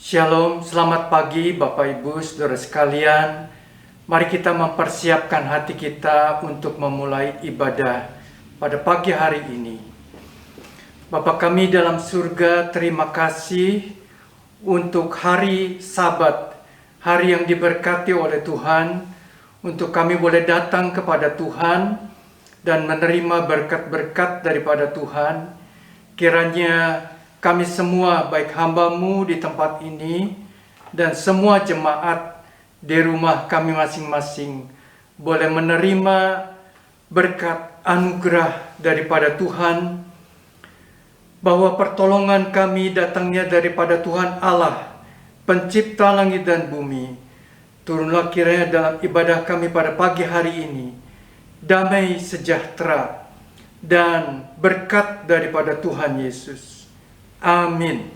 Shalom, selamat pagi Bapak Ibu, Saudara sekalian. Mari kita mempersiapkan hati kita untuk memulai ibadah pada pagi hari ini. Bapa kami dalam surga, terima kasih untuk hari Sabat, hari yang diberkati oleh Tuhan, untuk kami boleh datang kepada Tuhan dan menerima berkat-berkat daripada Tuhan. Kiranya kami semua, baik hamba-Mu di tempat ini dan semua jemaat di rumah kami masing-masing, boleh menerima berkat anugerah daripada Tuhan, bahwa pertolongan kami datangnya daripada Tuhan Allah, pencipta langit dan bumi. Turunlah kiranya dalam ibadah kami pada pagi hari ini, damai sejahtera dan berkat daripada Tuhan Yesus. Amin.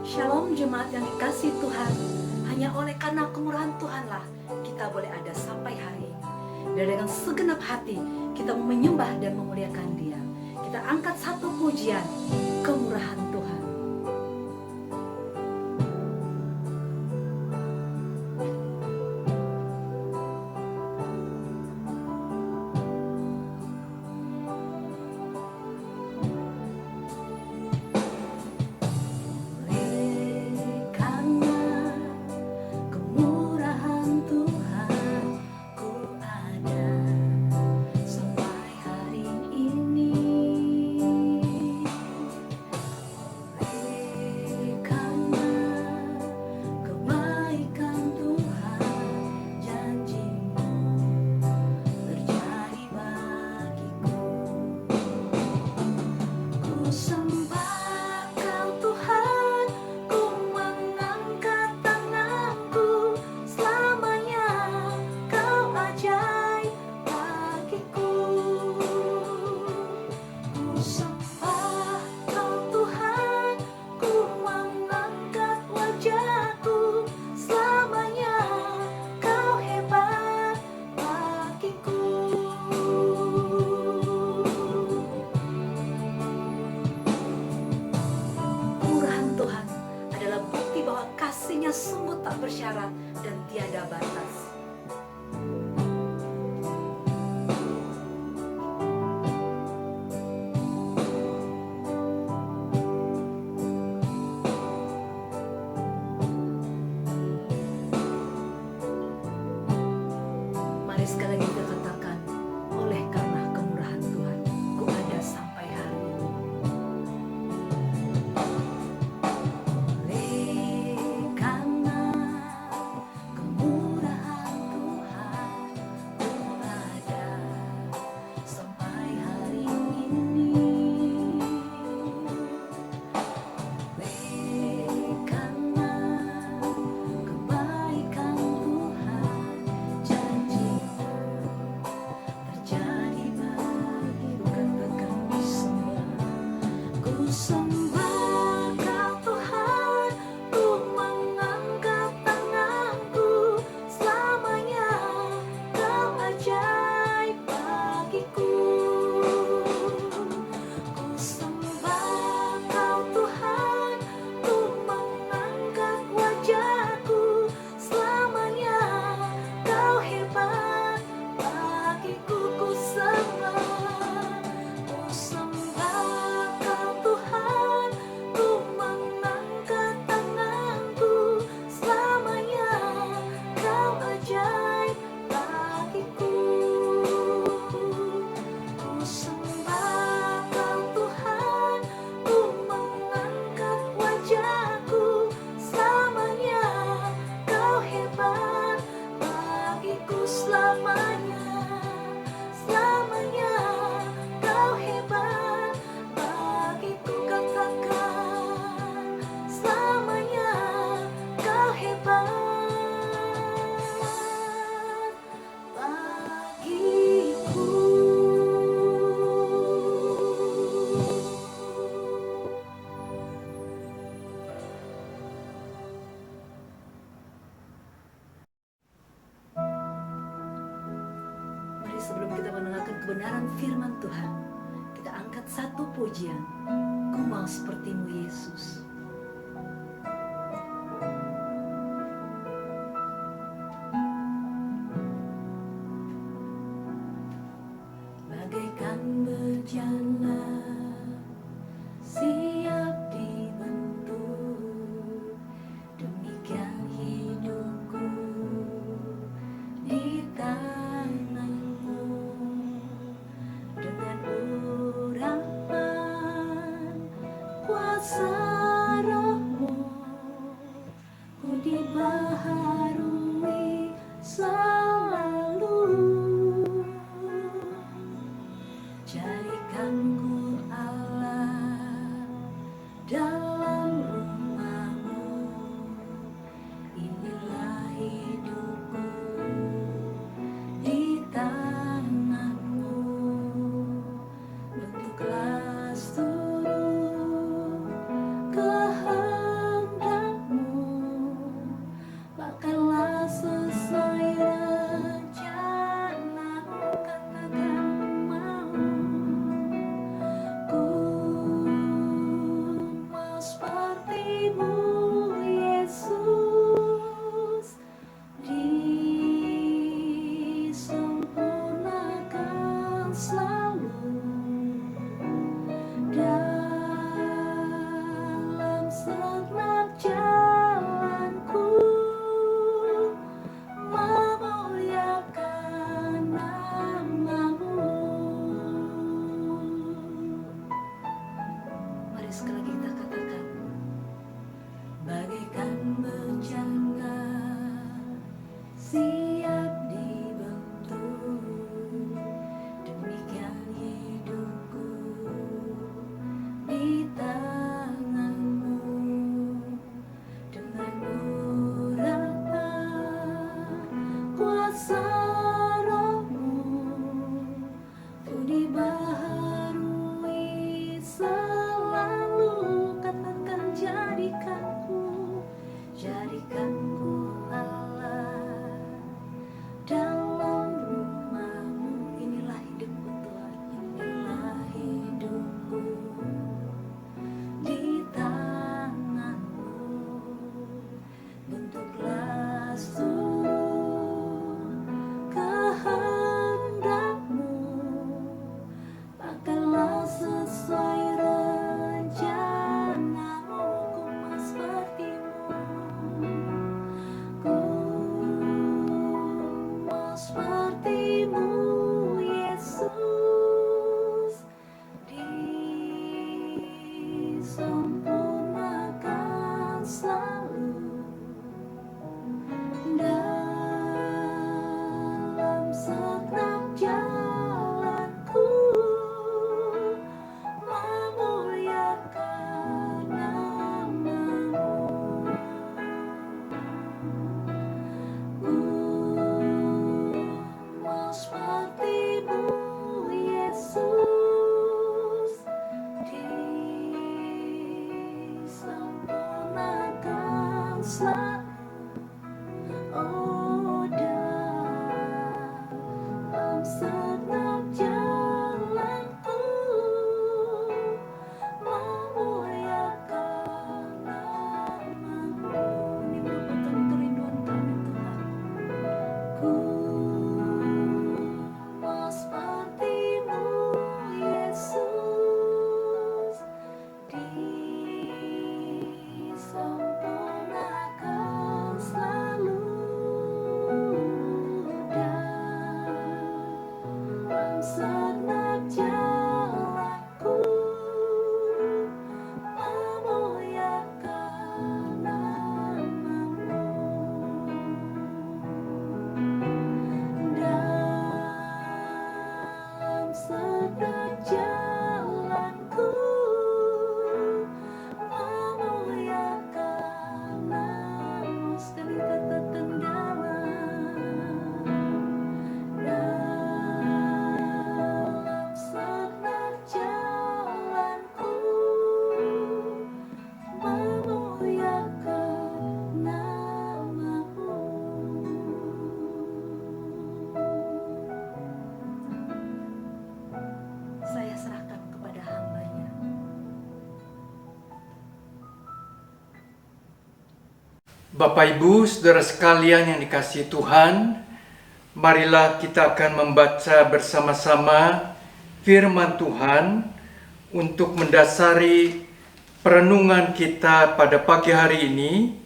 Shalom jemaat yang dikasihi Tuhan. Hanya oleh karena kemurahan Tuhanlah kita boleh ada sampai hari ini. Dan dengan segenap hati kita menyembah dan memuliakan Dia. Kita angkat satu pujian, kemurahan Tuhan. Sungguh tak bersyarat dan tiada batas. Mari sekali lagi kita katakan, oleh karena kemurahan Tuhan, ku ada sampai hari ini. Ku sembah Kau Tuhan. angkat satu pujian. Ku mau sepertimu Yesus. Bagaikan berjalan, siap dibentuk, demikian hidupku di tanganmu. Dengan urapan kuasa rohmu, ku dibaharui selalu. Jadikanku Allah dalam rumahmu, inilah hidupku di tanganmu. Bentuklah seluruh kehendakmu, bahkanlah sesuai rencanamu. Katakan ku mau sepertimu Yesus, disempurnakan selalu dalam segenap jalanku, memuliakan namamu. Mari sekali lagi kita katakan, bagaikan berjangka, siap dibentuk, demikian hidupku di tanganmu. Dengan urapan kuasa rohmu, ku dibaharui selalu. Katakan jadikanku Allah dalam rumahmu. Inilah hidupku Tuhan, inilah hidupku di tanganmu. Bentuklah seluruh kehendakmu, bahkanlah sesuai rencanamu. Ku mau sepertimu, ku mau sepertimu Yesus, disempurnakan selalu dalam segenap jalanku, memuliakan namamu. Ku mau sepertimu Yesus, disempurnakan selalu. Oh, dalam segenap jalanku, memuliakan namamu. Ini merupakan kerinduan kami Tuhan. Ku mau sepertimu Yesus, disempurnakan Bapak Ibu, saudara sekalian yang dikasihi Tuhan, marilah kita akan membaca bersama-sama firman Tuhan untuk mendasari perenungan kita pada pagi hari ini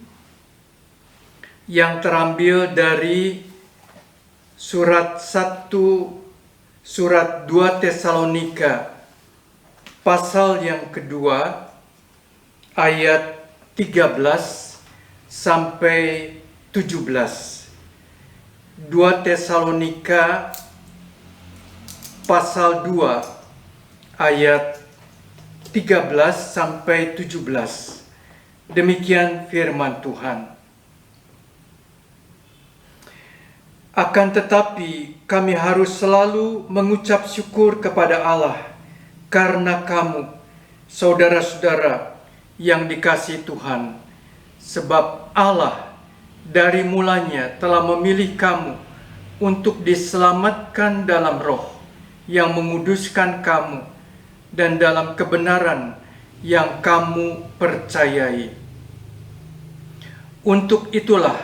yang terambil dari surat 2 Tesalonika pasal yang kedua ayat 13 sampai 17. 2 Tesalonika pasal 2 ayat 13 sampai 17. Demikian firman Tuhan. Akan tetapi kami harus selalu mengucap syukur kepada Allah karena kamu, saudara-saudara yang dikasihi Tuhan, sebab Allah dari mulanya telah memilih kamu untuk diselamatkan dalam roh yang menguduskan kamu dan dalam kebenaran yang kamu percayai. Untuk itulah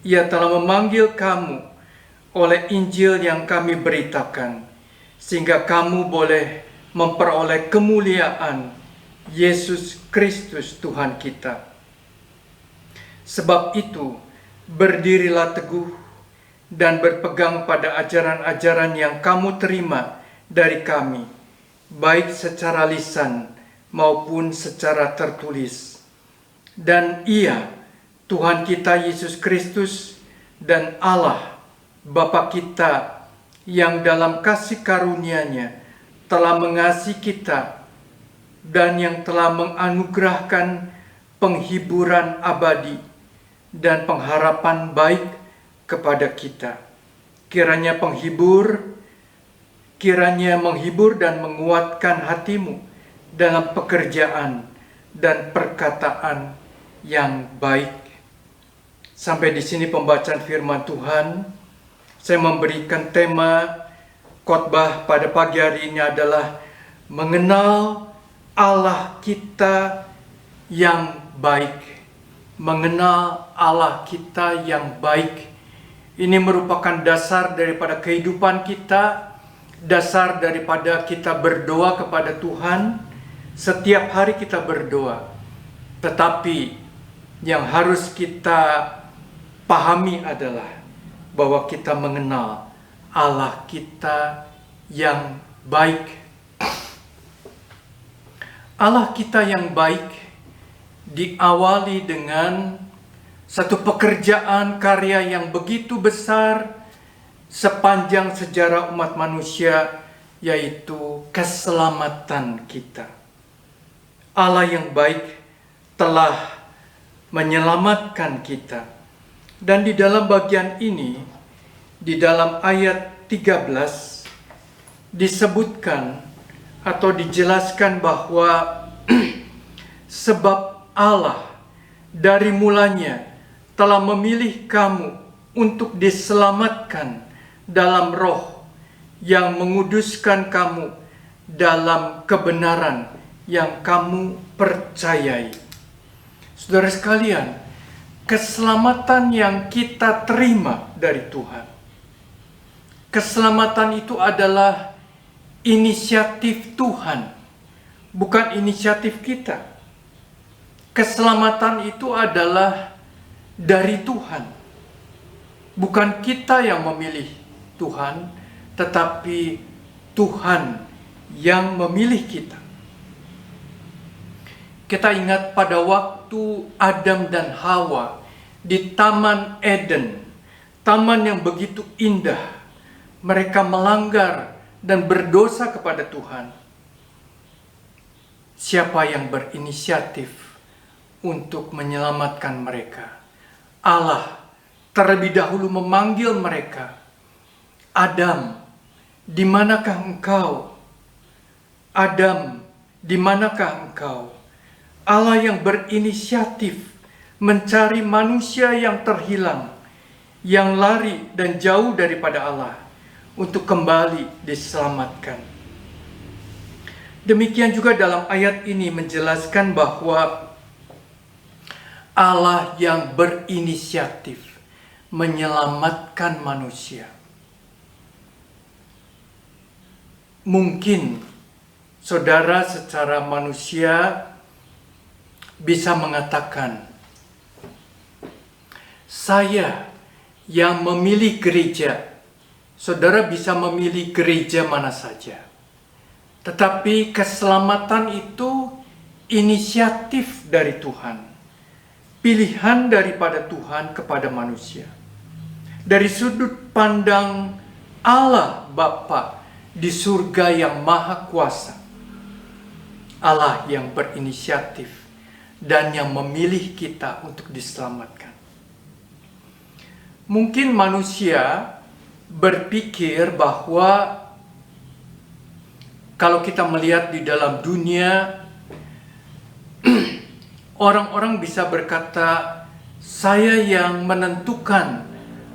Ia telah memanggil kamu oleh Injil yang kami beritakan, sehingga kamu boleh memperoleh kemuliaan Yesus Kristus Tuhan kita. Sebab itu, berdirilah teguh dan berpegang pada ajaran-ajaran yang kamu terima dari kami, baik secara lisan maupun secara tertulis. Dan Ia, Tuhan kita Yesus Kristus dan Allah, Bapa kita yang dalam kasih karunia-Nya telah mengasihi kita dan yang telah menganugerahkan penghiburan abadi dan pengharapan baik kepada kita. Kiranya menghibur dan menguatkan hatimu dalam pekerjaan dan perkataan yang baik. Sampai di sini pembacaan firman Tuhan. Saya memberikan tema khotbah pada pagi hari ini adalah mengenal Allah kita yang baik. Mengenal Allah kita yang baik. Ini merupakan dasar daripada kehidupan kita, dasar daripada kita berdoa kepada Tuhan. Setiap hari kita berdoa, tetapi yang harus kita pahami adalah bahwa kita mengenal Allah kita yang baik. Allah kita yang baik diawali dengan satu pekerjaan karya yang begitu besar sepanjang sejarah umat manusia, yaitu keselamatan kita. Allah yang baik telah menyelamatkan kita. Dan di dalam bagian ini, di dalam ayat 13, disebutkan atau dijelaskan bahwa sebab Allah dari mulanya telah memilih kamu untuk diselamatkan dalam roh yang menguduskan kamu dalam kebenaran yang kamu percayai. Saudara sekalian, keselamatan yang kita terima dari Tuhan, keselamatan itu adalah inisiatif Tuhan, bukan inisiatif kita. Keselamatan itu adalah dari Tuhan. Bukan kita yang memilih Tuhan, tetapi Tuhan yang memilih kita. Kita ingat pada waktu Adam dan Hawa di Taman Eden, taman yang begitu indah, mereka melanggar dan berdosa kepada Tuhan. Siapa yang berinisiatif untuk menyelamatkan mereka? Allah terlebih dahulu memanggil mereka. Adam, di manakah engkau? Adam, di manakah engkau? Allah yang berinisiatif mencari manusia yang terhilang, yang lari dan jauh daripada Allah, untuk kembali diselamatkan. Demikian juga dalam ayat ini menjelaskan bahwa Allah yang berinisiatif menyelamatkan manusia. Mungkin saudara secara manusia bisa mengatakan, saya yang memilih gereja. Saudara bisa memilih gereja mana saja. Tetapi keselamatan itu inisiatif dari Tuhan. Pilihan daripada Tuhan kepada manusia. Dari sudut pandang Allah Bapa di surga yang maha kuasa. Allah yang berinisiatif dan yang memilih kita untuk diselamatkan. Mungkin manusia berpikir bahwa kalau kita melihat di dalam dunia, orang-orang bisa berkata, saya yang menentukan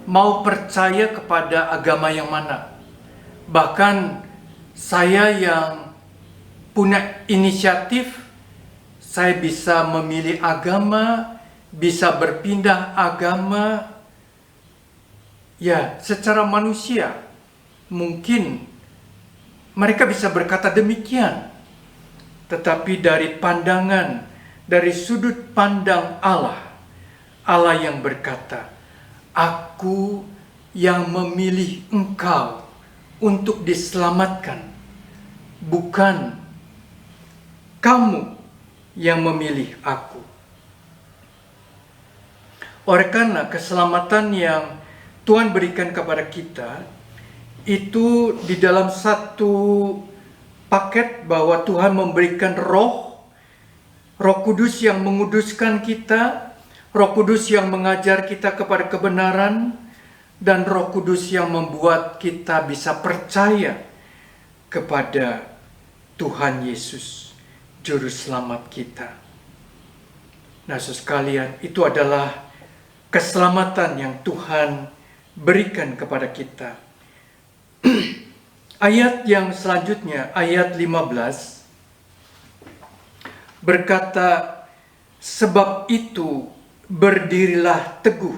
mau percaya kepada agama yang mana. Bahkan saya yang punya inisiatif, saya bisa memilih agama, bisa berpindah agama. Ya, secara manusia mungkin mereka bisa berkata demikian. Tetapi dari pandangan, dari sudut pandang Allah, Allah yang berkata, aku yang memilih engkau untuk diselamatkan, bukan kamu yang memilih aku. Oleh karena keselamatan yang Tuhan berikan kepada kita, itu di dalam satu paket bahwa Tuhan memberikan Roh Kudus yang menguduskan kita, Roh Kudus yang mengajar kita kepada kebenaran, dan Roh Kudus yang membuat kita bisa percaya kepada Tuhan Yesus, Juru Selamat kita. Nah, saudara sekalian, itu adalah keselamatan yang Tuhan berikan kepada kita. Ayat yang selanjutnya, ayat 15, berkata, sebab itu berdirilah teguh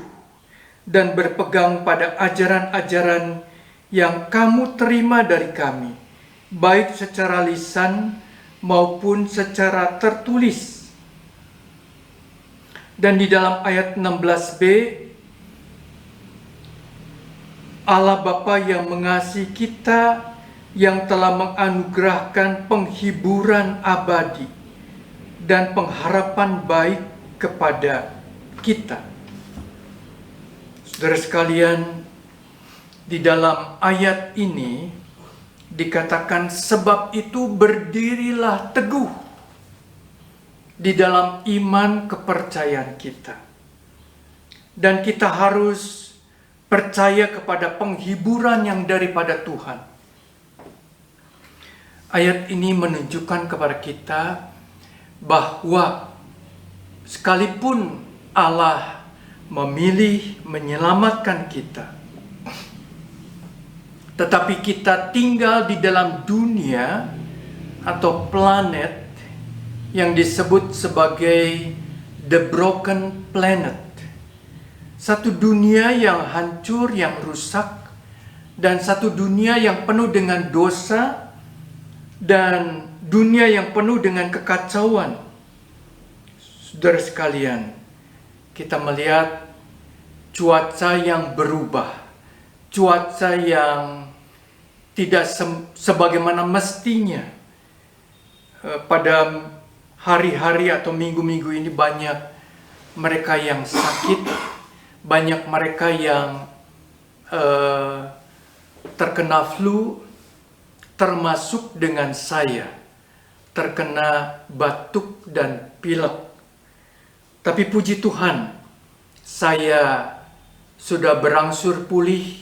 dan berpegang pada ajaran-ajaran yang kamu terima dari kami, baik secara lisan maupun secara tertulis. Dan di dalam ayat 16b, Allah Bapa yang mengasihi kita, yang telah menganugerahkan penghiburan abadi dan pengharapan baik kepada kita. Saudara sekalian, di dalam ayat ini dikatakan sebab itu berdirilah teguh di dalam iman kepercayaan kita. Dan kita harus percaya kepada penghiburan yang daripada Tuhan. Ayat ini menunjukkan kepada kita bahwa sekalipun Allah memilih menyelamatkan kita, tetapi kita tinggal di dalam dunia atau planet yang disebut sebagai the broken planet. Satu dunia yang hancur, yang rusak, dan satu dunia yang penuh dengan dosa, dan dunia yang penuh dengan kekacauan. Saudara sekalian, kita melihat cuaca yang berubah, cuaca yang tidak sebagaimana mestinya. Pada hari-hari atau minggu-minggu ini banyak mereka yang sakit, banyak mereka yang terkena flu, termasuk dengan saya, terkena batuk dan pilek. Tapi puji Tuhan, saya sudah berangsur pulih,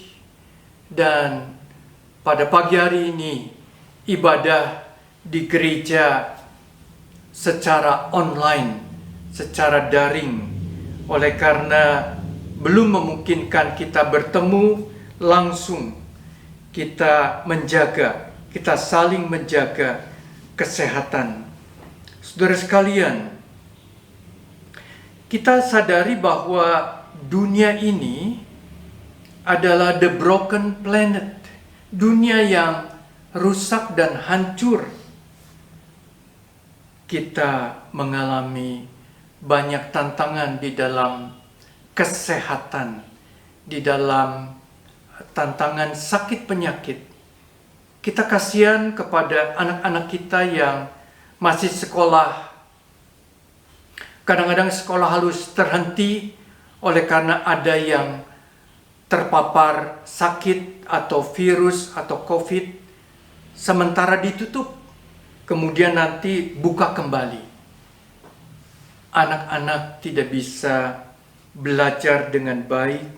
dan pada pagi hari ini ibadah di gereja secara online, secara daring, oleh karena belum memungkinkan kita bertemu langsung. Kita menjaga, kita saling menjaga kesehatan. Saudara sekalian, kita sadari bahwa dunia ini adalah the broken planet, dunia yang rusak dan hancur. Kita mengalami banyak tantangan di dalam kesehatan, di dalam tantangan sakit penyakit. Kita kasihan kepada anak-anak kita yang masih sekolah. Kadang-kadang sekolah harus terhenti oleh karena ada yang terpapar sakit atau virus atau COVID, sementara ditutup, kemudian nanti buka kembali. Anak-anak tidak bisa belajar dengan baik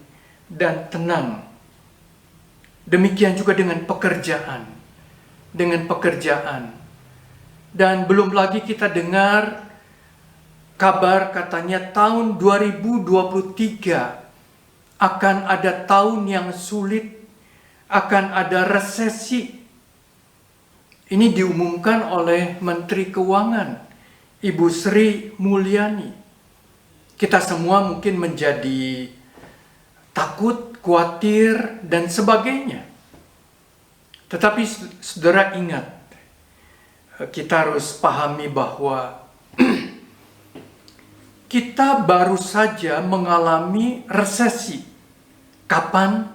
dan tenang. Demikian juga dengan pekerjaan. Dan belum lagi kita dengar kabar katanya tahun 2023 akan ada tahun yang sulit, akan ada resesi. Ini diumumkan oleh Menteri Keuangan, Ibu Sri Mulyani. Kita semua mungkin menjadi takut, khawatir, dan sebagainya. Tetapi saudara ingat, kita harus pahami bahwa kita baru saja mengalami resesi. Kapan?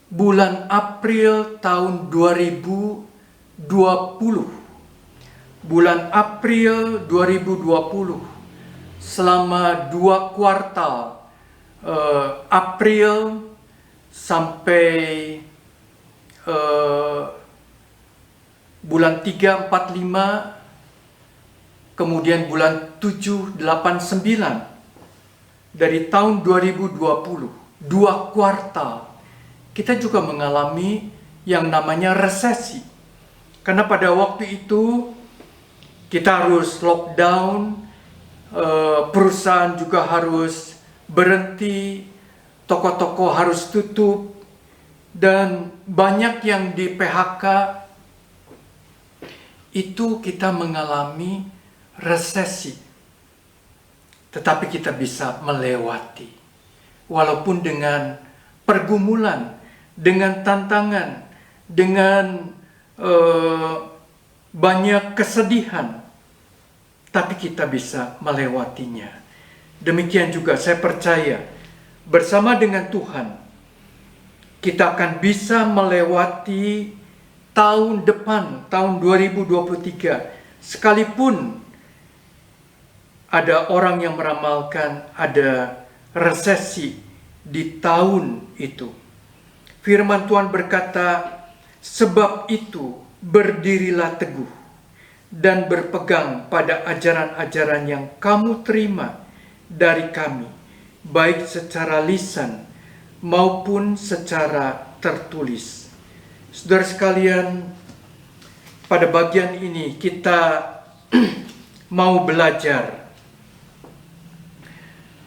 Bulan April tahun 2020. Bulan April 2020. Selama 2 kuartal, April sampai bulan 3, 4, 5, kemudian bulan 7, 8, 9 dari tahun 2020, 2 kuartal, kita juga mengalami yang namanya resesi. Karena pada waktu itu kita harus lockdown, perusahaan juga harus berhenti, toko-toko harus tutup, dan banyak yang di PHK. Itu kita mengalami resesi. Tetapi kita bisa melewati. Walaupun dengan pergumulan, dengan tantangan, dengan banyak kesedihan, tapi kita bisa melewatinya. Demikian juga saya percaya bersama dengan Tuhan kita akan bisa melewati tahun depan, tahun 2023, sekalipun ada orang yang meramalkan ada resesi di tahun itu. Firman Tuhan berkata, sebab itu berdirilah teguh dan berpegang pada ajaran-ajaran yang kamu terima dari kami, baik secara lisan maupun secara tertulis. Saudara sekalian, pada bagian ini kita mau belajar.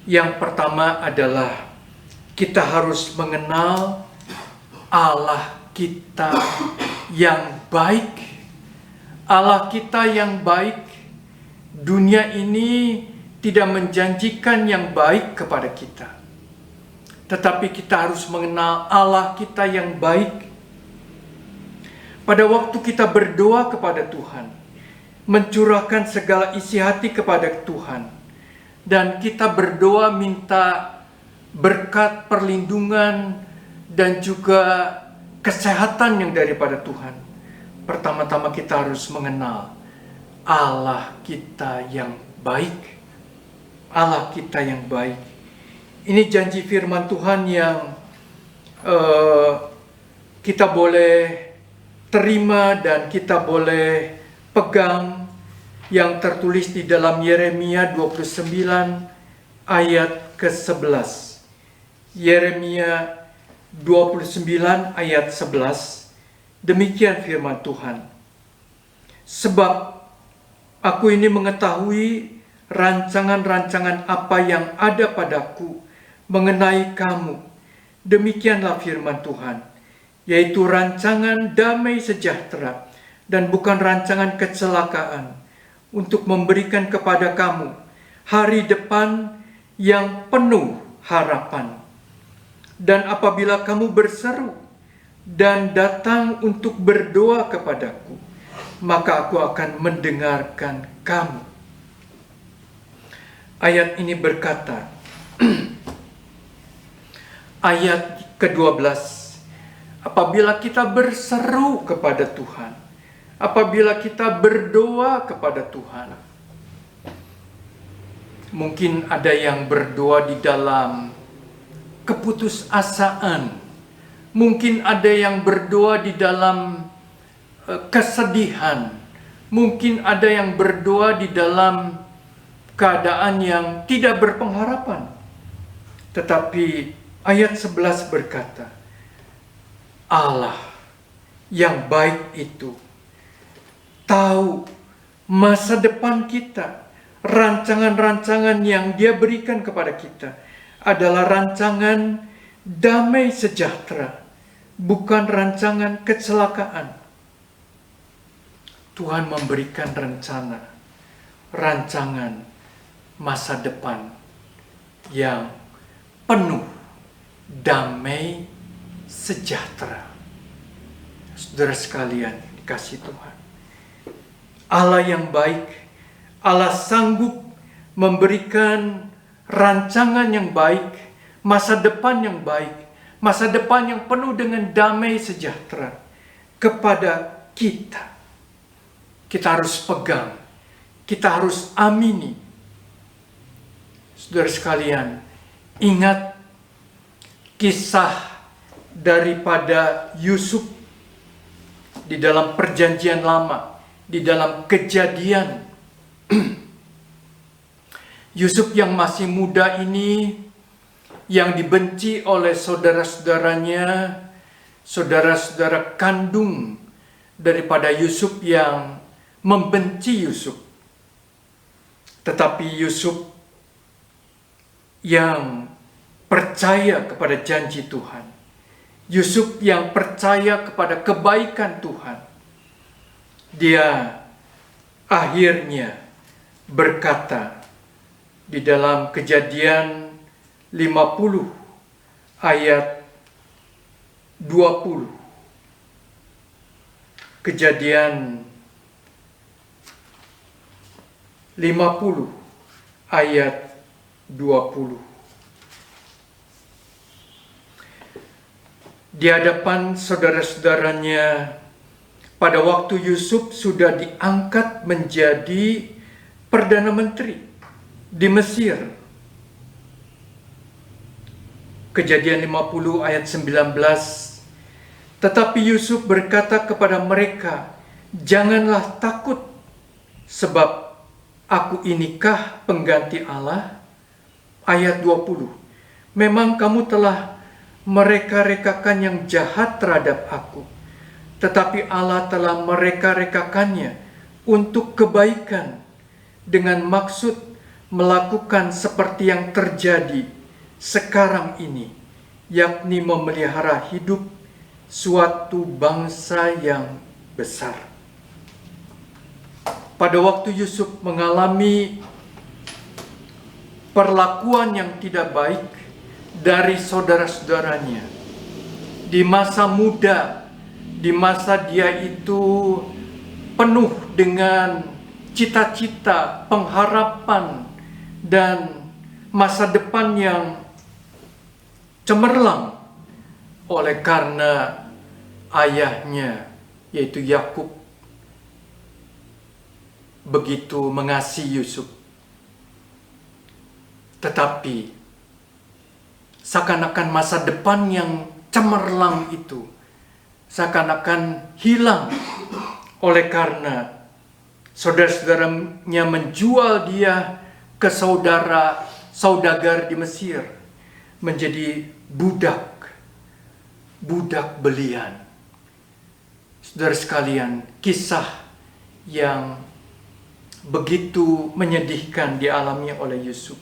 Yang pertama adalah kita harus mengenal Allah kita yang baik. Allah kita yang baik. Dunia ini tidak menjanjikan yang baik kepada kita. Tetapi kita harus mengenal Allah kita yang baik. Pada waktu kita berdoa kepada Tuhan, mencurahkan segala isi hati kepada Tuhan, dan kita berdoa minta berkat, perlindungan, dan juga kesehatan yang daripada Tuhan. Pertama-tama kita harus mengenal Allah kita yang baik. Allah kita yang baik. Ini janji firman Tuhan yang kita boleh terima dan kita boleh pegang, yang tertulis di dalam Yeremia 29 ayat ke-11. Yeremia 29 ayat 11. Demikian firman Tuhan. Sebab aku ini mengetahui rancangan-rancangan apa yang ada padaku mengenai kamu. Demikianlah firman Tuhan, yaitu rancangan damai sejahtera dan bukan rancangan kecelakaan, untuk memberikan kepada kamu hari depan yang penuh harapan. Dan apabila kamu berseru dan datang untuk berdoa kepadaku, maka aku akan mendengarkan kamu. Ayat ini berkata, ayat ke-12, apabila kita berseru kepada Tuhan, apabila kita berdoa kepada Tuhan. Mungkin ada yang berdoa di dalam keputusasaan. Mungkin ada yang berdoa di dalam kesedihan. Mungkin ada yang berdoa di dalam keadaan yang tidak berpengharapan. Tetapi ayat 11 berkata, Allah yang baik itu tahu masa depan kita. Rancangan-rancangan yang Dia berikan kepada kita adalah rancangan damai sejahtera, bukan rancangan kecelakaan. Tuhan memberikan rancangan masa depan yang penuh damai sejahtera. Saudara sekalian, dikasih Tuhan, Allah yang baik, Allah sanggup memberikan rancangan yang baik, masa depan yang baik, masa depan yang penuh dengan damai sejahtera kepada kita. Kita harus pegang, kita harus amini. Saudara sekalian, ingat kisah daripada Yusuf di dalam Perjanjian Lama, di dalam Kejadian. Yusuf yang masih muda ini, yang dibenci oleh saudara-saudaranya, saudara-saudara kandung daripada Yusuf yang membenci Yusuf. Tetapi Yusuf yang percaya kepada janji Tuhan, Yusuf yang percaya kepada kebaikan Tuhan, dia akhirnya berkata di dalam Kejadian 50 ayat 20. Kejadian 50 ayat 20. Di hadapan saudara-saudaranya, pada waktu Yusuf sudah diangkat menjadi Perdana Menteri di Mesir. Kejadian 50 ayat 19. Tetapi Yusuf berkata kepada mereka, "Janganlah takut, sebab aku inikah pengganti Allah?" Ayat 20. Memang kamu telah mereka-rekakan yang jahat terhadap aku, tetapi Allah telah mereka-rekakannya untuk kebaikan, dengan maksud melakukan seperti yang terjadi sekarang ini, yakni memelihara hidup suatu bangsa yang besar. Pada waktu Yusuf mengalami perlakuan yang tidak baik dari saudara-saudaranya, di masa muda, di masa dia itu penuh dengan cita-cita, pengharapan, dan masa depan yang cemerlang, oleh karena ayahnya, yaitu Yakub, begitu mengasihi Yusuf. Tetapi seakan-akan masa depan yang cemerlang itu seakan-akan hilang, oleh karena saudara-saudaranya menjual dia ke saudagar di Mesir, menjadi budak belian. Saudara sekalian, kisah yang begitu menyedihkan dialami oleh Yusuf.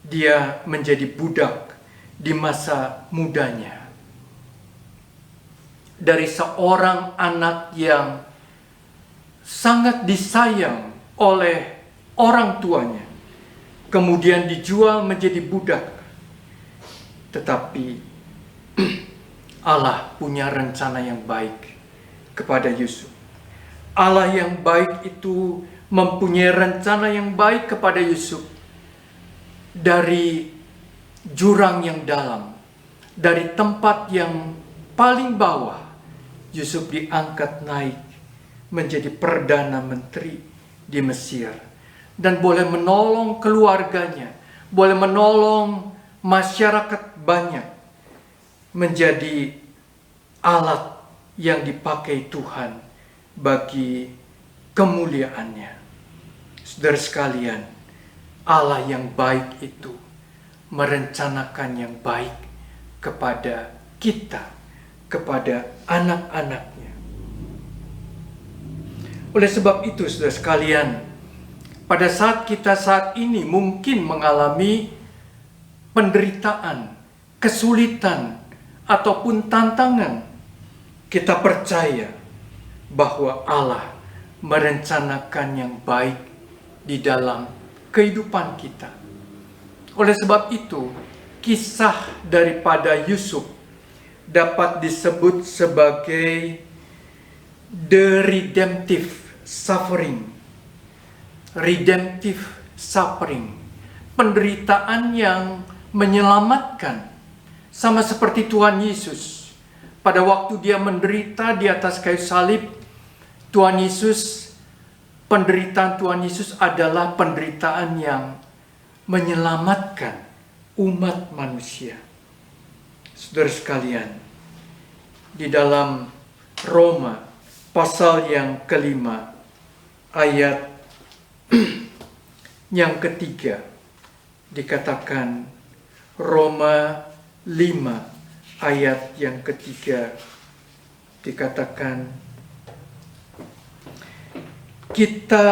Dia menjadi budak di masa mudanya. Dari seorang anak yang sangat disayang oleh orang tuanya, kemudian dijual menjadi budak. Tetapi Allah punya rencana yang baik kepada Yusuf. Allah yang baik itu mempunyai rencana yang baik kepada Yusuf. Dari jurang yang dalam, dari tempat yang paling bawah, Yusuf diangkat naik menjadi Perdana Menteri di Mesir. Dan boleh menolong keluarganya, boleh menolong masyarakat banyak, menjadi alat yang dipakai Tuhan bagi kemuliaannya. Saudara sekalian, Allah yang baik itu merencanakan yang baik kepada kita, kepada anak-anaknya. Oleh sebab itu, saudara sekalian, pada saat kita saat ini mungkin mengalami penderitaan, kesulitan, ataupun tantangan, kita percaya bahwa Allah merencanakan yang baik di dalam kehidupan kita. Oleh sebab itu, kisah daripada Yusuf dapat disebut sebagai the redemptive suffering. Redemptive suffering. Penderitaan yang menyelamatkan. Sama seperti Tuhan Yesus. Pada waktu dia menderita di atas kayu salib, penderitaan Tuhan Yesus adalah penderitaan yang menyelamatkan umat manusia. Saudara sekalian, di dalam Roma pasal yang kelima, ayat yang ketiga, dikatakan, Roma 5 ayat yang ketiga dikatakan, kita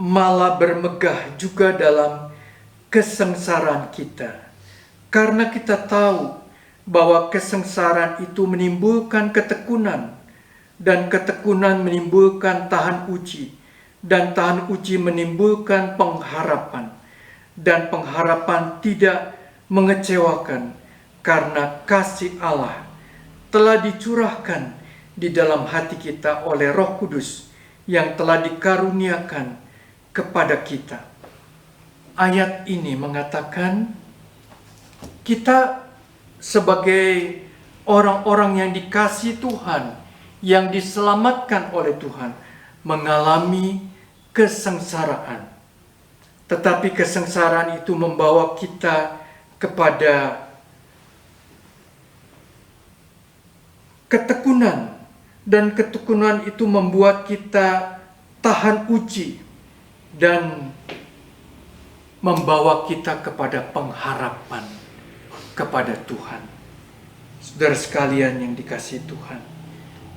malah bermegah juga dalam kesengsaraan kita, karena kita tahu bahwa kesengsaraan itu menimbulkan ketekunan, dan ketekunan menimbulkan tahan uji, dan tahan uji menimbulkan pengharapan, dan pengharapan tidak mengecewakan, karena kasih Allah telah dicurahkan di dalam hati kita oleh Roh Kudus yang telah dikaruniakan kepada kita. Ayat ini mengatakan kita sebagai orang-orang yang dikasihi Tuhan, yang diselamatkan oleh Tuhan, mengalami kesengsaraan. Tetapi kesengsaraan itu membawa kita kepada ketekunan, dan ketekunan itu membuat kita tahan uji dan membawa kita kepada pengharapan kepada Tuhan. Saudara sekalian yang dikasihi Tuhan,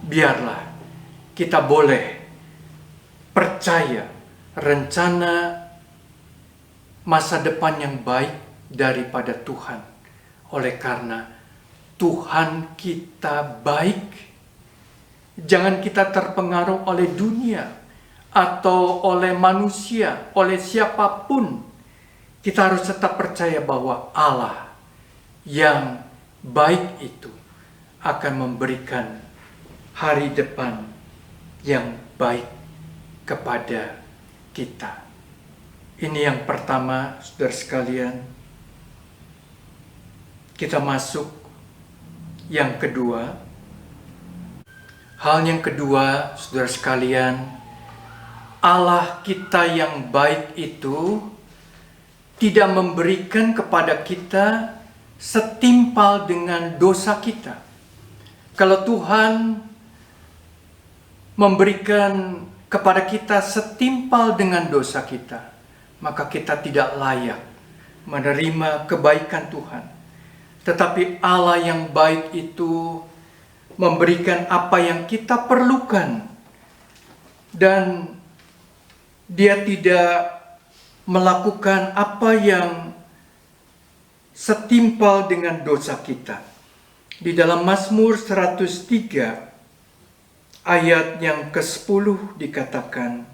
biarlah kita boleh percaya rencana masa depan yang baik daripada Tuhan. Oleh karena Tuhan kita baik. Jangan kita terpengaruh oleh dunia atau oleh manusia, oleh siapapun. Kita harus tetap percaya bahwa Allah yang baik itu akan memberikan hari depan yang baik kepada kita. Ini yang pertama, saudara sekalian. Kita masuk yang kedua. Hal yang kedua, saudara sekalian, Allah kita yang baik itu tidak memberikan kepada kita setimpal dengan dosa kita. Kalau Tuhan memberikan kepada kita setimpal dengan dosa kita, maka kita tidak layak menerima kebaikan Tuhan. Tetapi Allah yang baik itu memberikan apa yang kita perlukan, dan Dia tidak melakukan apa yang setimpal dengan dosa kita. Di dalam Mazmur 103 ayat yang ke-10 dikatakan,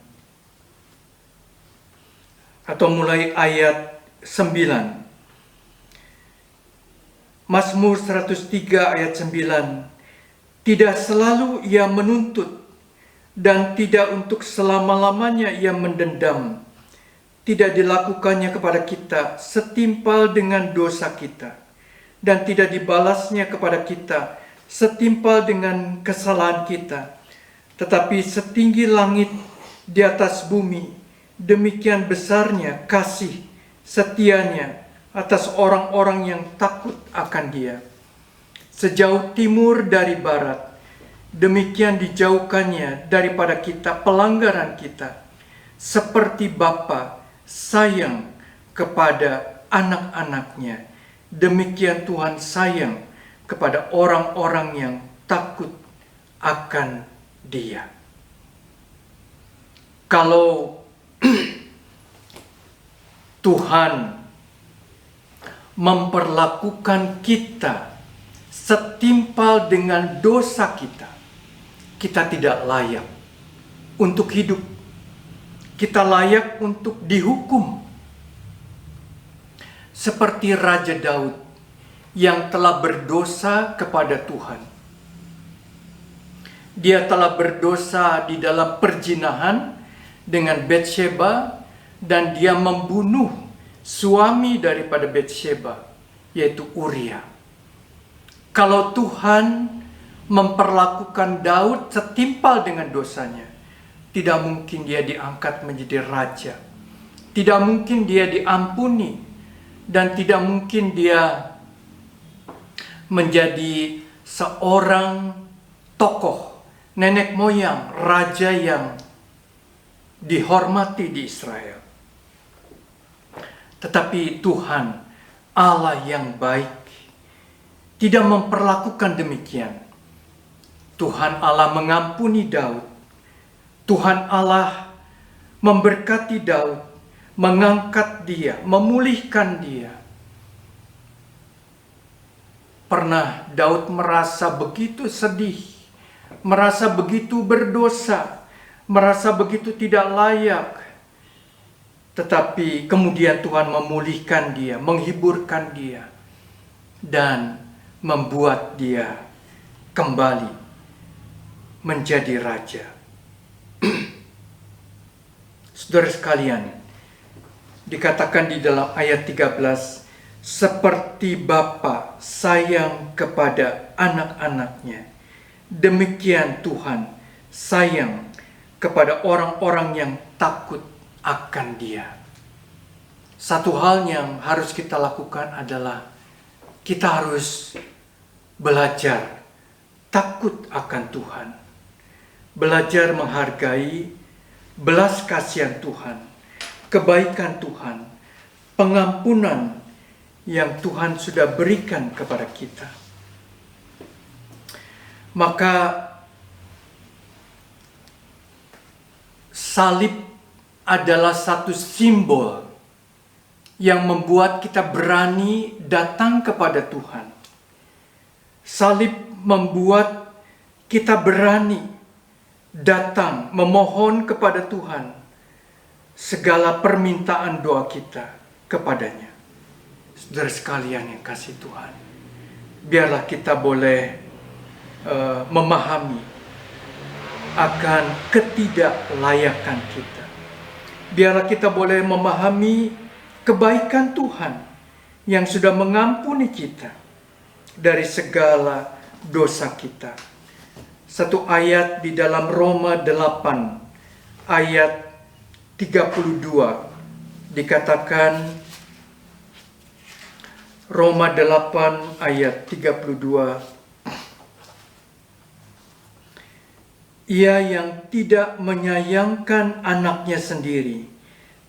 atau mulai ayat Mazmur 103 ayat 9. Tidak selalu ia menuntut dan tidak untuk selama-lamanya ia mendendam. Tidak dilakukannya kepada kita setimpal dengan dosa kita, dan tidak dibalasnya kepada kita setimpal dengan kesalahan kita. Tetapi setinggi langit di atas bumi, demikian besarnya kasih setianya atas orang-orang yang takut akan Dia. Sejauh timur dari barat, demikian dijauhkannya daripada kita pelanggaran kita. Seperti Bapa sayang kepada anak-anaknya, demikian Tuhan sayang kepada orang-orang yang takut akan Dia. Kalau Tuhan memperlakukan kita setimpal dengan dosa kita, kita tidak layak untuk hidup. Kita layak untuk dihukum. Seperti Raja Daud yang telah berdosa kepada Tuhan. Dia telah berdosa di dalam perzinahan dengan Batsheba, dan dia membunuh suami daripada Batsheba, yaitu Uria. Kalau Tuhan memperlakukan Daud setimpal dengan dosanya, tidak mungkin dia diangkat menjadi raja. Tidak mungkin dia diampuni. Dan tidak mungkin dia menjadi seorang tokoh, nenek moyang, raja yang dihormati di Israel. Tetapi Tuhan, Allah yang baik, tidak memperlakukan demikian. Tuhan Allah mengampuni Daud. Tuhan Allah memberkati Daud, mengangkat dia, memulihkan dia. Pernah Daud merasa begitu sedih, merasa begitu berdosa, merasa begitu tidak layak. Tetapi kemudian Tuhan memulihkan dia, menghiburkan dia, dan membuat dia kembali menjadi raja. Saudara sekalian, dikatakan di dalam ayat 13, seperti Bapa sayang kepada anak-anaknya, demikian Tuhan sayang kepada orang-orang yang takut akan Dia. Satu hal yang harus kita lakukan adalah kita harus belajar takut akan Tuhan. Belajar menghargai belas kasihan Tuhan, kebaikan Tuhan, pengampunan yang Tuhan sudah berikan kepada kita. Maka salib adalah satu simbol yang membuat kita berani datang kepada Tuhan. Salib membuat kita berani datang memohon kepada Tuhan segala permintaan doa kita kepadanya. Saudara sekalian yang kasih Tuhan, biarlah kita boleh memahami akan ketidaklayakan kita. Biarlah kita boleh memahami kebaikan Tuhan yang sudah mengampuni kita dari segala dosa kita. Satu ayat di dalam Roma 8 ayat 32 dikatakan, Roma 8 ayat 32, Ia yang tidak menyayangkan anaknya sendiri,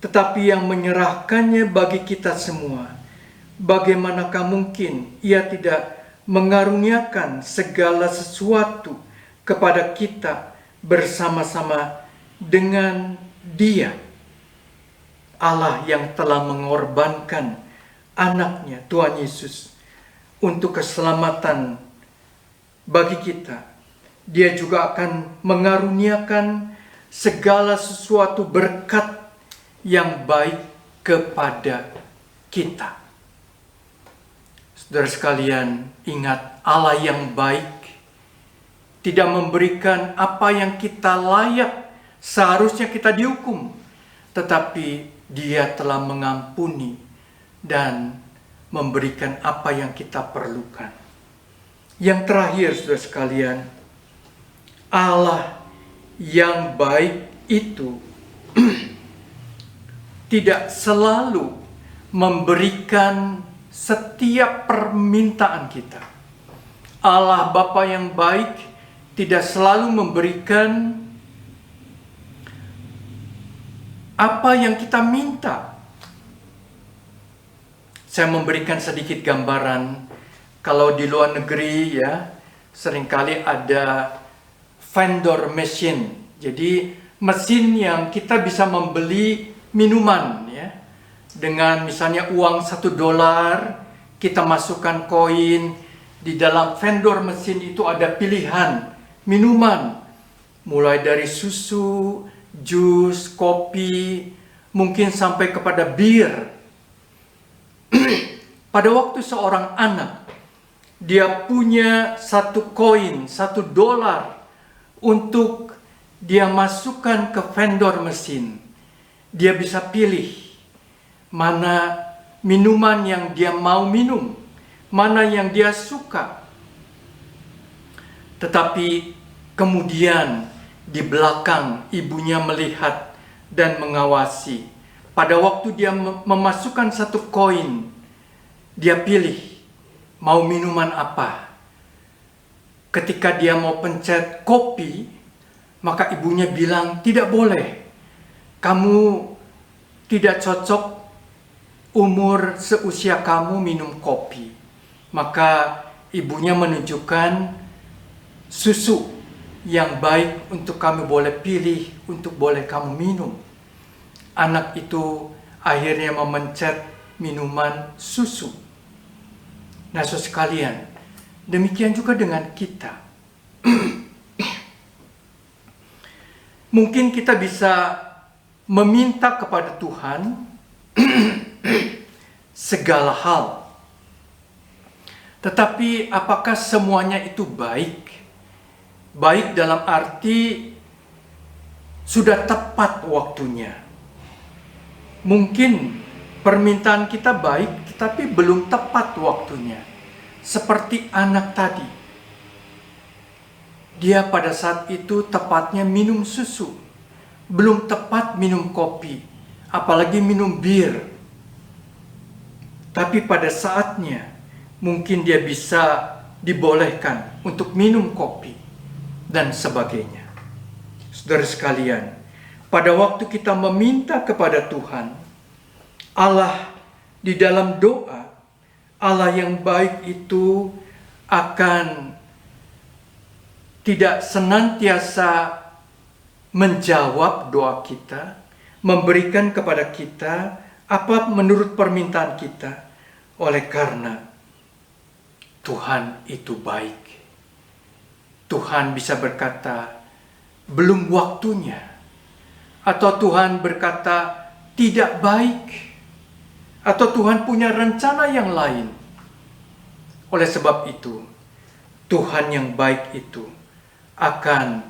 tetapi yang menyerahkannya bagi kita semua, bagaimanakah mungkin Ia tidak mengaruniakan segala sesuatu kepada kita bersama-sama dengan Dia, Allah yang telah mengorbankan anaknya, Tuhan Yesus, untuk keselamatan bagi kita. Dia juga akan mengaruniakan segala sesuatu berkat yang baik kepada kita. Saudara sekalian, ingat Allah yang baik tidak memberikan apa yang kita layak seharusnya kita dihukum, tetapi Dia telah mengampuni dan memberikan apa yang kita perlukan. Yang terakhir, saudara sekalian, Allah yang baik itu tidak selalu memberikan setiap permintaan kita. Allah Bapa yang baik tidak selalu memberikan apa yang kita minta. Saya memberikan sedikit gambaran. Kalau di luar negeri ya, seringkali ada vendor machine. Jadi mesin yang kita bisa membeli minuman ya. Dengan misalnya uang $1, kita masukkan koin. Di dalam vendor mesin itu ada pilihan minuman. Mulai dari susu, jus, kopi, mungkin sampai kepada bir. Pada waktu seorang anak, dia punya $1 untuk dia masukkan ke vendor mesin. Dia bisa pilih mana minuman yang dia mau minum, mana yang dia suka. Tetapi kemudian di belakang ibunya melihat dan mengawasi. Pada waktu dia memasukkan $1, dia pilih mau minuman apa. Ketika dia mau pencet kopi, maka ibunya bilang, tidak boleh. Kamu tidak cocok, umur seusia kamu minum kopi. Maka ibunya menunjukkan susu yang baik untuk kamu boleh pilih, untuk boleh kamu minum. Anak itu akhirnya memencet minuman susu. Nah, saudara sekalian, demikian juga dengan kita. Mungkin kita bisa meminta kepada Tuhan segala hal. Tetapi apakah semuanya itu baik? Baik dalam arti sudah tepat waktunya. Mungkin permintaan kita baik, tetapi belum tepat waktunya. Seperti anak tadi. Dia pada saat itu tepatnya minum susu. Belum tepat minum kopi. Apalagi minum bir. Tapi pada saatnya, mungkin dia bisa dibolehkan untuk minum kopi. Dan sebagainya. Saudara sekalian, pada waktu kita meminta kepada Tuhan, Allah di dalam doa, Allah yang baik itu akan tidak senantiasa menjawab doa kita, memberikan kepada kita apa menurut permintaan kita, oleh karena Tuhan itu baik. Tuhan bisa berkata, belum waktunya. Atau Tuhan berkata, tidak baik. Atau Tuhan punya rencana yang lain. Oleh sebab itu, Tuhan yang baik itu akan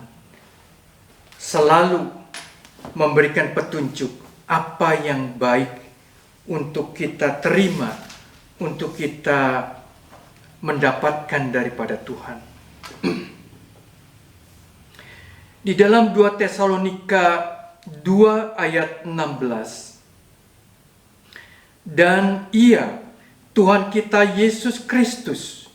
selalu memberikan petunjuk apa yang baik untuk kita terima, untuk kita mendapatkan daripada Tuhan. Di dalam 2 Tesalonika 2 ayat 16. Dan Ia, Tuhan kita Yesus Kristus,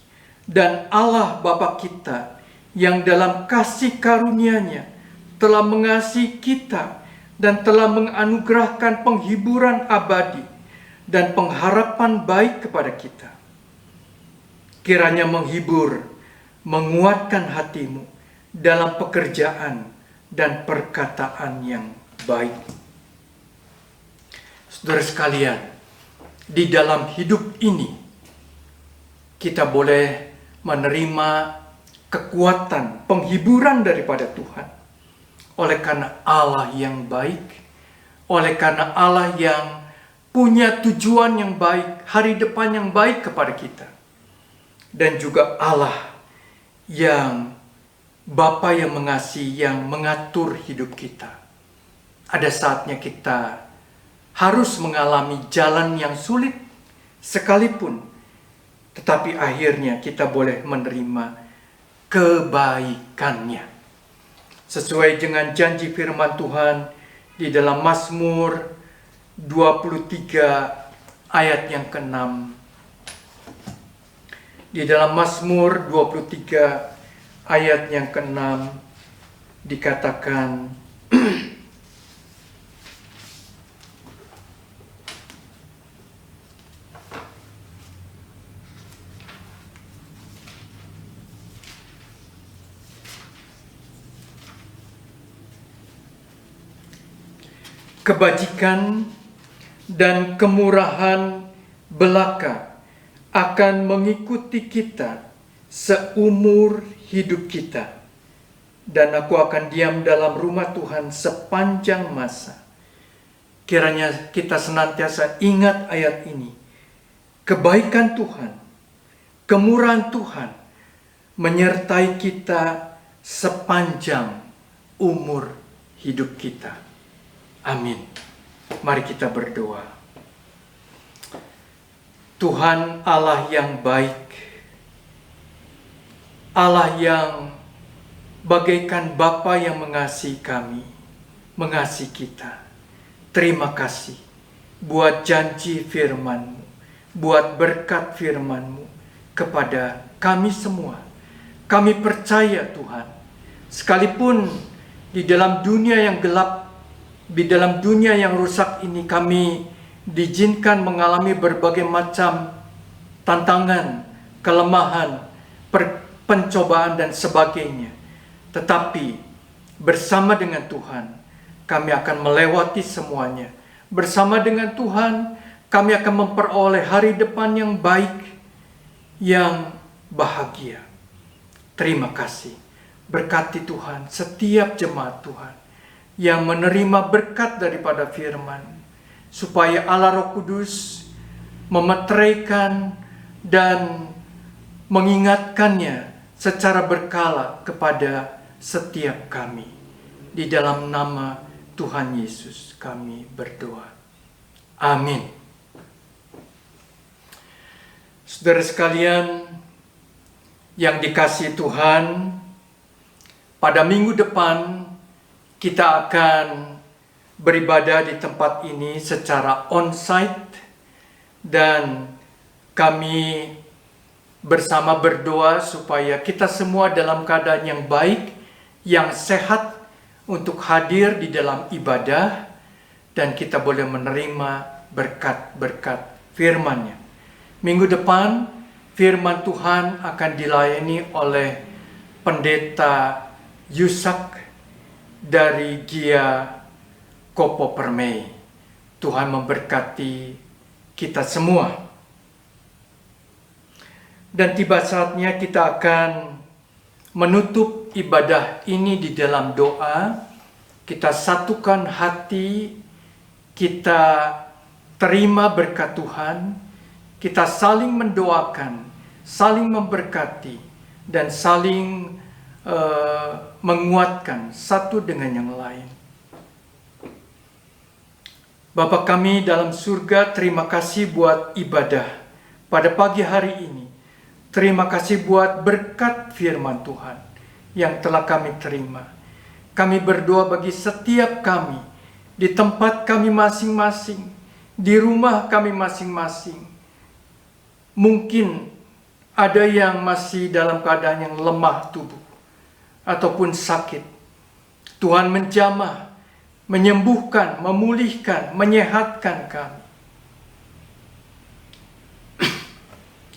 dan Allah Bapa kita, yang dalam kasih karunia-Nya telah mengasihi kita dan telah menganugerahkan penghiburan abadi dan pengharapan baik kepada kita. Kiranya menghibur, menguatkan hatimu dalam pekerjaan dan perkataan yang baik. Saudara sekalian, di dalam hidup ini kita boleh menerima kekuatan, penghiburan daripada Tuhan. Oleh karena Allah yang baik, oleh karena Allah yang punya tujuan yang baik, hari depan yang baik kepada kita. Dan juga Allah yang Bapa yang mengasihi, yang mengatur hidup kita. Ada saatnya kita harus mengalami jalan yang sulit sekalipun, tetapi akhirnya kita boleh menerima kebaikannya. Sesuai dengan janji firman Tuhan di dalam Mazmur 23 ayat yang ke-6. Di dalam Mazmur 23 ayat yang ke-6 dikatakan, kebajikan dan kemurahan belaka akan mengikuti kita seumur hidup kita, dan aku akan diam dalam rumah Tuhan sepanjang masa. Kiranya kita senantiasa ingat ayat ini. Kebaikan Tuhan, kemurahan Tuhan menyertai kita sepanjang umur hidup kita. Amin. Mari kita berdoa. Tuhan Allah yang baik, Allah yang bagaikan Bapa yang mengasihi kami, mengasihi kita. Terima kasih buat janji firman-Mu, buat berkat firman-Mu kepada kami semua. Kami percaya Tuhan, sekalipun di dalam dunia yang gelap, di dalam dunia yang rusak ini, kami diizinkan mengalami berbagai macam tantangan, kelemahan, pencobaan dan sebagainya. Tetapi bersama dengan Tuhan, kami akan melewati semuanya. Bersama dengan Tuhan, kami akan memperoleh hari depan yang baik, yang bahagia. Terima kasih. Berkati Tuhan setiap jemaat Tuhan yang menerima berkat daripada firman, supaya Allah Roh Kudus memeteraikan dan mengingatkannya secara berkala kepada setiap kami. Di dalam nama Tuhan Yesus kami berdoa. Amin. Saudara sekalian yang dikasihi Tuhan, pada minggu depan kita akan beribadah di tempat ini secara on-site, dan kami bersama berdoa supaya kita semua dalam keadaan yang baik, yang sehat untuk hadir di dalam ibadah, dan kita boleh menerima berkat-berkat firman-Nya. Minggu depan firman Tuhan akan dilayani oleh Pendeta Yusak dari Gia Kopo Permai. Tuhan memberkati kita semua. Dan tiba saatnya kita akan menutup ibadah ini di dalam doa. Kita satukan hati, kita terima berkat Tuhan, kita saling mendoakan, saling memberkati, dan saling menguatkan satu dengan yang lain. Bapa kami dalam surga, terima kasih buat ibadah pada pagi hari ini. Terima kasih buat berkat firman Tuhan yang telah kami terima. Kami berdoa bagi setiap kami, di tempat kami masing-masing, di rumah kami masing-masing. Mungkin ada yang masih dalam keadaan yang lemah tubuh, ataupun sakit. Tuhan menjamah, menyembuhkan, memulihkan, menyehatkan kami.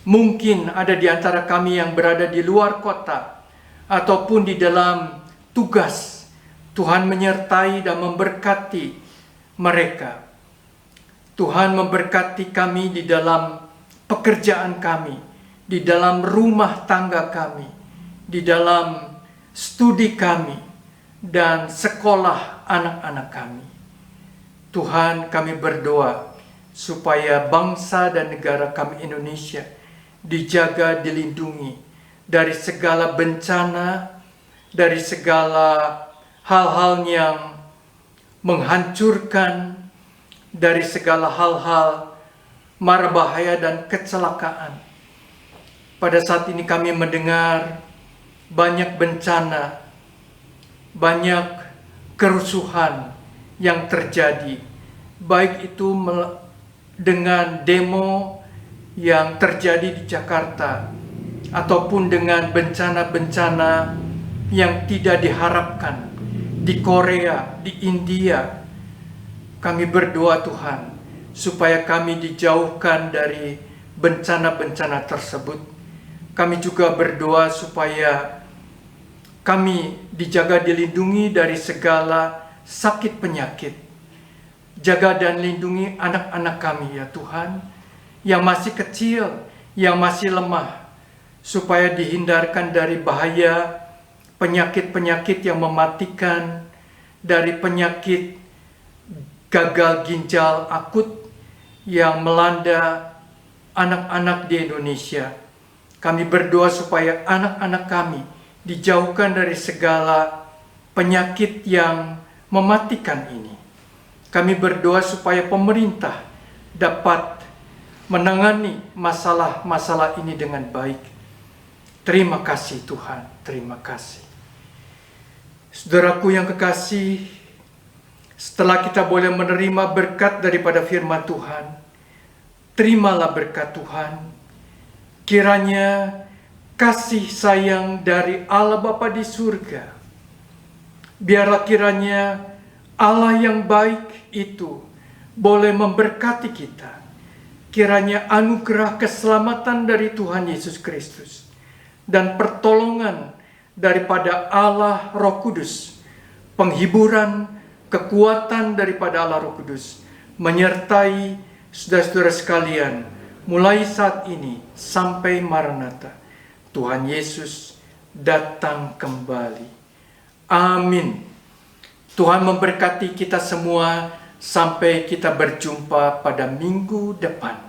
Mungkin ada di antara kami yang berada di luar kota ataupun di dalam tugas. Tuhan menyertai dan memberkati mereka. Tuhan memberkati kami di dalam pekerjaan kami, di dalam rumah tangga kami, di dalam studi kami, dan sekolah anak-anak kami. Tuhan, kami berdoa supaya bangsa dan negara kami Indonesia dijaga, dilindungi dari segala bencana, dari segala hal-hal yang menghancurkan, dari segala hal-hal mara bahaya dan kecelakaan. Pada saat ini kami mendengar banyak bencana, banyak kerusuhan yang terjadi, baik itu dengan demo yang terjadi di Jakarta ataupun dengan bencana-bencana yang tidak diharapkan di Korea, di India. Kami berdoa Tuhan supaya kami dijauhkan dari bencana-bencana tersebut. Kami juga berdoa supaya kami dijaga, dilindungi dari segala sakit penyakit. Jaga dan lindungi anak-anak kami ya Tuhan, yang masih kecil, yang masih lemah, supaya dihindarkan dari bahaya penyakit-penyakit yang mematikan, dari penyakit gagal ginjal akut yang melanda anak-anak di Indonesia. Kami berdoa supaya anak-anak kami dijauhkan dari segala penyakit yang mematikan ini. Kami berdoa supaya pemerintah dapat menangani masalah-masalah ini dengan baik. Terima kasih Tuhan, terima kasih. Saudaraku yang kekasih, setelah kita boleh menerima berkat daripada firman Tuhan, terimalah berkat Tuhan. Kiranya kasih sayang dari Allah Bapa di surga, biarlah kiranya Allah yang baik itu boleh memberkati kita. Kiranya anugerah keselamatan dari Tuhan Yesus Kristus dan pertolongan daripada Allah Roh Kudus, penghiburan, kekuatan daripada Allah Roh Kudus menyertai saudara-saudara sekalian mulai saat ini sampai Maranatha. Tuhan Yesus datang kembali. Amin. Tuhan memberkati kita semua sampai kita berjumpa pada minggu depan.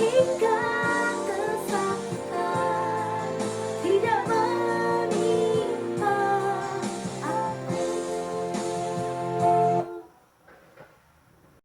Hingga